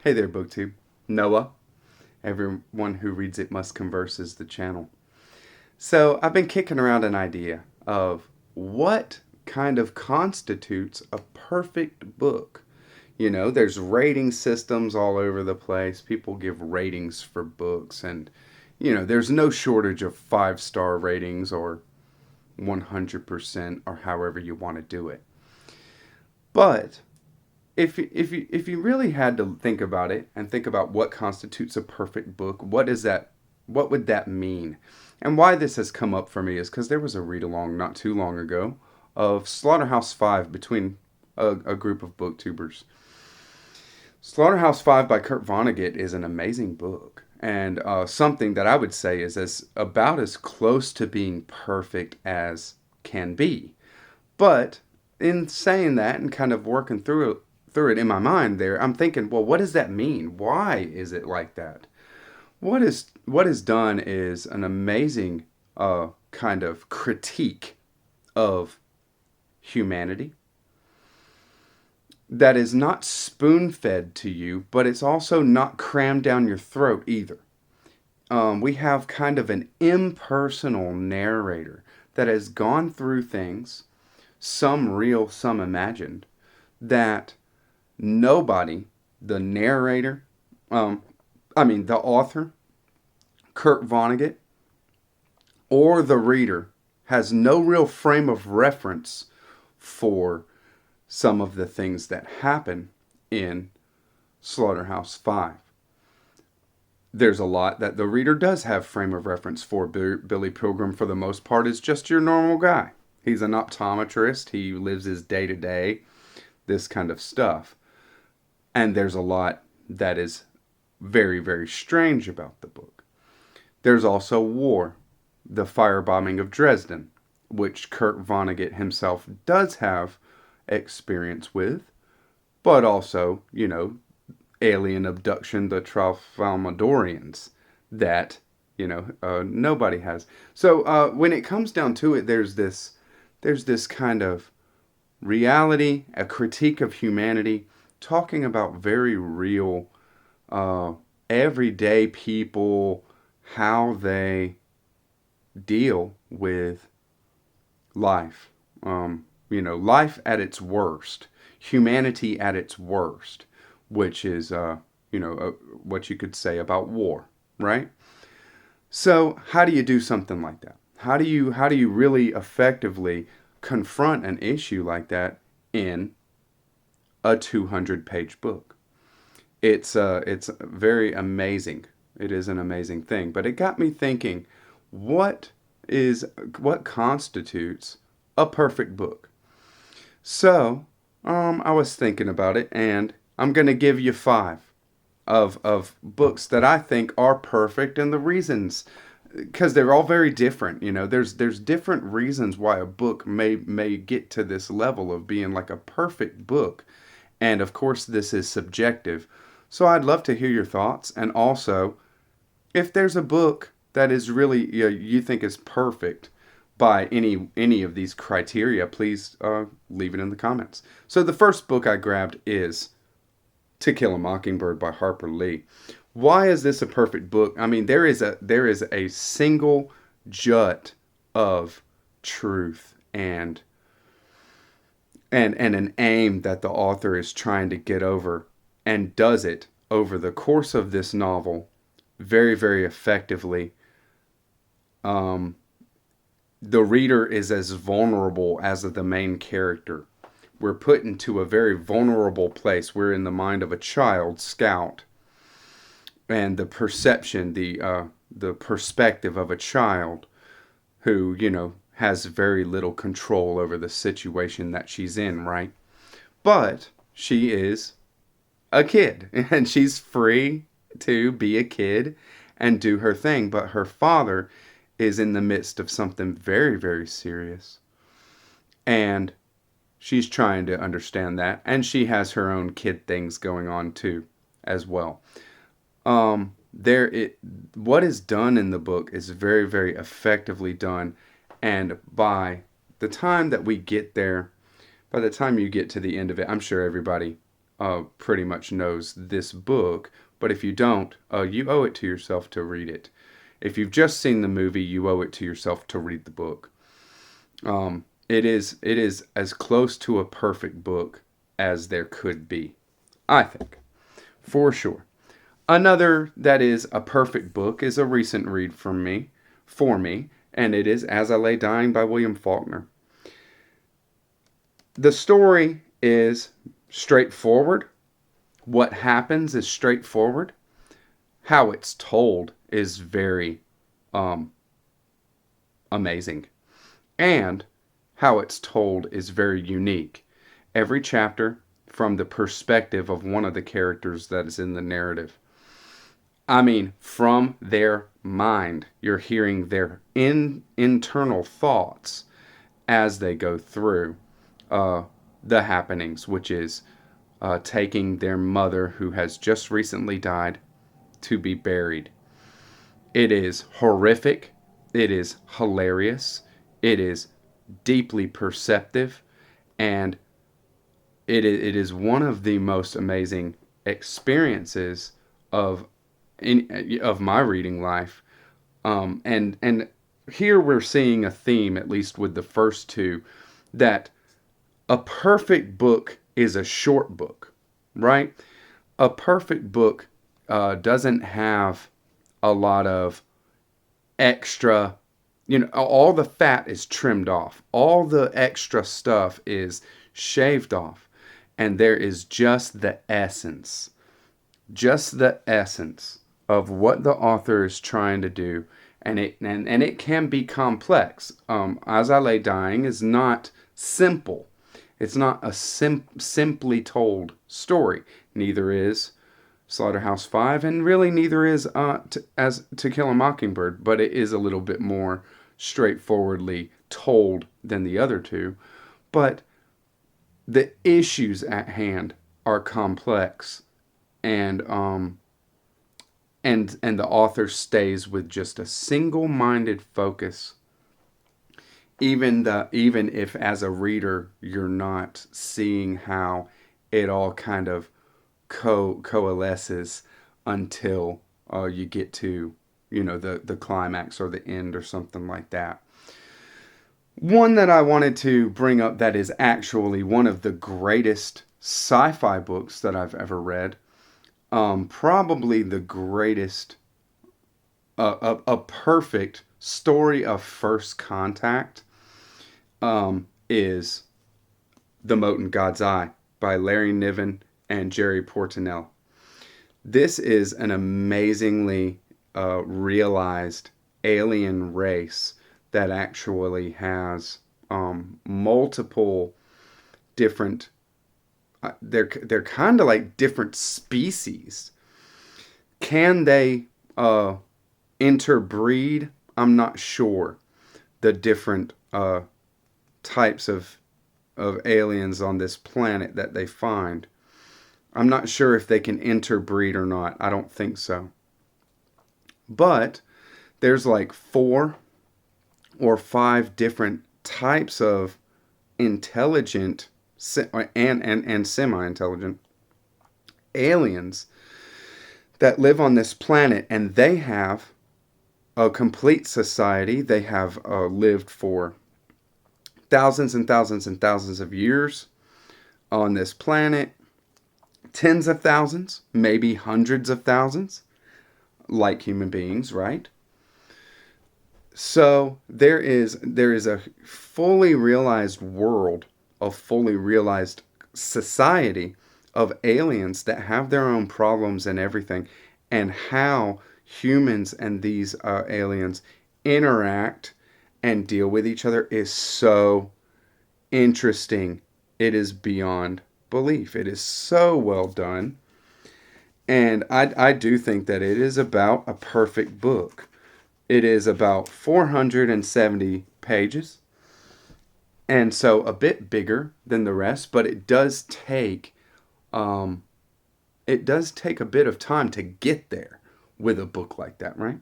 Hey there, BookTube. Noah. Everyone who reads it must converse is the channel. So I've been kicking around an idea of what kind of constitutes a perfect book. You know, there's rating systems all over the place. People give ratings for books, and, there's no shortage of 5-star ratings or 100% or however you want to do it. But if you really had to think about it and think about what constitutes a perfect book, what would that mean? And why this has come up for me is because there was a read along not too long ago of Slaughterhouse 5 between a group of booktubers. Slaughterhouse 5 by Kurt Vonnegut is an amazing book, and something that I would say is about as close to being perfect as can be. But in saying that and kind of working through it in my mind there, I'm thinking, well, what does that mean? Why is it like that? What is done is an amazing kind of critique of humanity that is not spoon-fed to you, but it's also not crammed down your throat either. We have kind of an impersonal narrator that has gone through things, some real, some imagined, that nobody, the narrator, the author, Kurt Vonnegut, or the reader has no real frame of reference for some of the things that happen in Slaughterhouse 5. There's a lot that the reader does have frame of reference for. Billy Pilgrim, for the most part, is just your normal guy. He's an optometrist. He lives his day-to-day, this kind of stuff. And there's a lot that is very, very strange about the book. There's also war, the firebombing of Dresden, which Kurt Vonnegut himself does have experience with, but also, alien abduction, the Tralfamadorians, that, nobody has. So when it comes down to it, there's this kind of reality, a critique of humanity, talking about very real, everyday people, how they deal with life. Life at its worst, humanity at its worst, which is, what you could say about war, right? So how do you do something like that? How do you really effectively confront an issue like that in a 200-page book? It's very amazing. It is an amazing thing. But it got me thinking, what constitutes a perfect book? So, I was thinking about it, and I'm going to give you 5 of books that I think are perfect, and the reasons, because they're all very different. There's different reasons why a book may get to this level of being like a perfect book. And of course, this is subjective. So I'd love to hear your thoughts. And also, if there's a book that is really, you think is perfect by any of these criteria, please leave it in the comments. So the first book I grabbed is To Kill a Mockingbird by Harper Lee. Why is this a perfect book? I mean, there is a single jut of truth and an aim that the author is trying to get over, and does it over the course of this novel very, very effectively. The reader is as vulnerable as the main character. We're put into a very vulnerable place. We're in the mind of a child, Scout, and the perception, the perspective of a child who, has very little control over the situation that she's in, right? But she is a kid, and she's free to be a kid and do her thing. But her father is in the midst of something very, very serious. And she's trying to understand that. And she has her own kid things going on too, as well. What is done in the book is very, very effectively done. And by the time that we get there, by the time you get to the end of it, I'm sure everybody pretty much knows this book. But if you don't, you owe it to yourself to read it. If you've just seen the movie, you owe it to yourself to read the book. It is as close to a perfect book as there could be, I think, for sure. Another that is a perfect book is a recent read for me, and it is As I Lay Dying by William Faulkner. The story is straightforward. What happens is straightforward. How it's told is very amazing. And how it's told is very unique. Every chapter from the perspective of one of the characters that is in the narrative. I mean, from their mind. You're hearing their internal thoughts as they go through the happenings, which is taking their mother, who has just recently died, to be buried. It is horrific. It is hilarious. It is deeply perceptive. And it is one of the most amazing experiences of my reading life. And here we're seeing a theme, at least with the first two, that a perfect book is a short book, right? A perfect book doesn't have a lot of extra, all the fat is trimmed off. All the extra stuff is shaved off. And there is just the essence of what the author is trying to do. And it can be complex. As I Lay Dying is not simple. It's not a simply told story. Neither is Slaughterhouse 5, and really neither is To Kill a Mockingbird, but it is a little bit more straightforwardly told than the other two. But the issues at hand are complex, and the author stays with just a single-minded focus. Even if as a reader you're not seeing how it all kind of coalesces until you get to the climax or the end or something like that. One that I wanted to bring up that is actually one of the greatest sci-fi books that I've ever read, probably the greatest, a perfect story of first contact, is The Mote in God's Eye by Larry Niven and Jerry Pournelle. This is an amazingly realized alien race that actually has multiple different, they're kind of like different species. Can they interbreed? I'm not sure. The different types of aliens on this planet that they find. I'm not sure if they can interbreed or not. I don't think so. But there's like 4 or 5 different types of intelligent and semi-intelligent aliens that live on this planet, and they have a complete society. They have lived for thousands and thousands and thousands of years on this planet. Tens of thousands, maybe hundreds of thousands, like human beings, right? So there is a fully realized world, a fully realized society of aliens that have their own problems and everything, and how humans and these aliens interact and deal with each other is so interesting. It is beyond belief. It is so well done. And I do think that it is about a perfect book. It is about 470 pages. And so a bit bigger than the rest, but it does take a bit of time to get there with a book like that, right?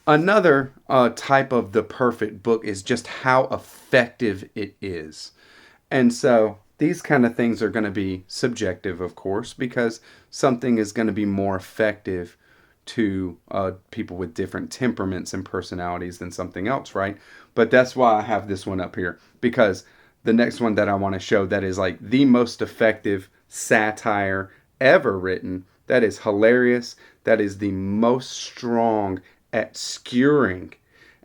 Another type of the perfect book is just how effective it is. And so these kind of things are going to be subjective, of course, because something is going to be more effective to people with different temperaments and personalities than something else, right? But that's why I have this one up here, because the next one that I want to show that is like the most effective satire ever written, that is hilarious, that is the most strong at skewering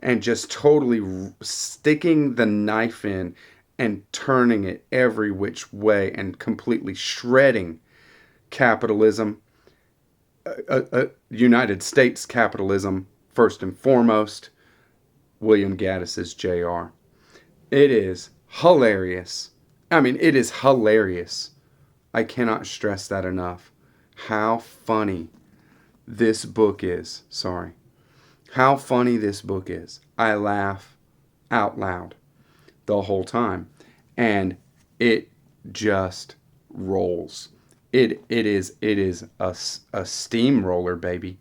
and just totally sticking the knife in and turning it every which way and completely shredding capitalism, United States capitalism, first and foremost, William Gaddis's Jr. It is hilarious. I mean, it is hilarious. I cannot stress that enough. How funny this book is. Sorry. How funny this book is. I laugh out loud the whole time. And it just rolls. It is a steamroller, baby,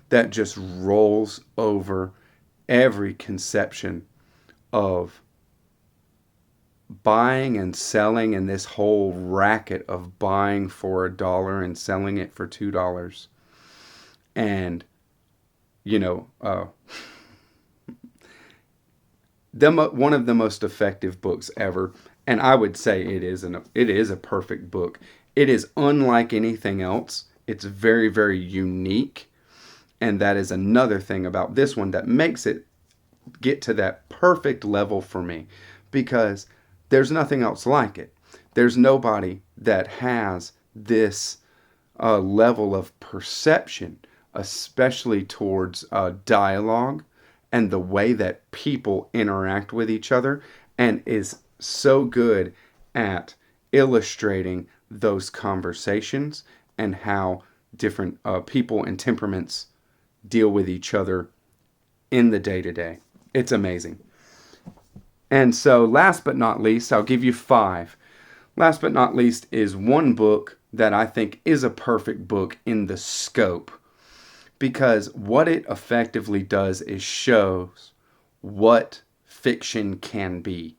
that just rolls over every conception of buying and selling, and this whole racket of buying for $1 and selling it for $2. And, you know, one of the most effective books ever, and I would say it is a perfect book. It is unlike anything else. It's very, very unique, and that is another thing about this one that makes it get to that perfect level for me, because there's nothing else like it. There's nobody that has this level of perception, especially towards dialogue and the way that people interact with each other, and is so good at illustrating those conversations and how different people and temperaments deal with each other in the day-to-day. It's amazing. And so last but not least, I'll give you 5. Last but not least is one book that I think is a perfect book in the scope, because what it effectively does is shows what fiction can be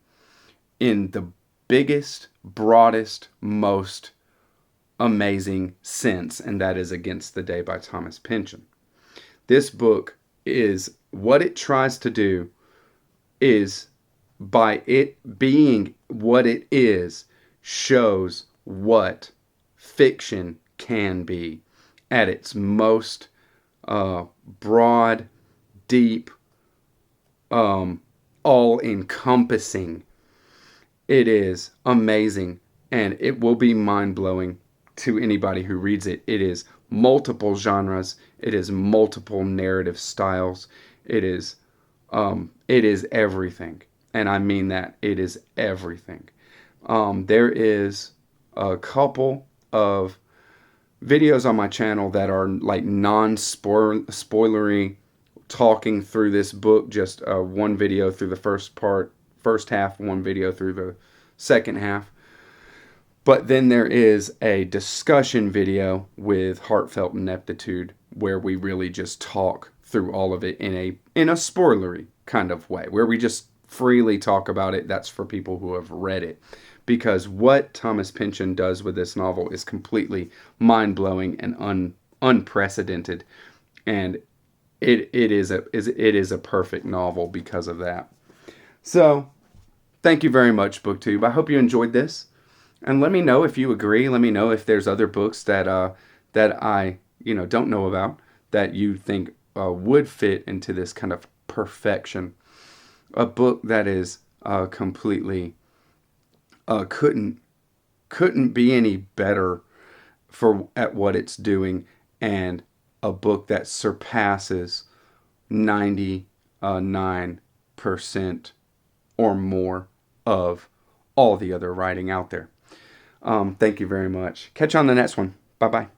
in the biggest, broadest, most amazing sense, and that is Against the Day by Thomas Pynchon. This book is, what it tries to do is, by it being what it is, shows what fiction can be at its most broad, deep, all-encompassing. It is amazing, and it will be mind-blowing to anybody who reads it. It is multiple genres. It is multiple narrative styles. It is everything. And I mean that. It is everything. There is a couple of videos on my channel that are like non-spoilery, talking through this book. Just one video through the first half, one video through the second half. But then there is a discussion video with heartfelt ineptitude, where we really just talk through all of it in a spoilery kind of way, where we just freely talk about it. That's for people who have read it, because what Thomas Pynchon does with this novel is completely mind-blowing and unprecedented, and it is a perfect novel because of that. So, thank you very much, BookTube. I hope you enjoyed this, and let me know if you agree. Let me know if there's other books that I don't know about that you think would fit into this kind of perfection. A book that is completely couldn't be any better at what it's doing, and a book that surpasses 99% or more of all the other writing out there. Thank you very much. Catch you on the next one. Bye-bye.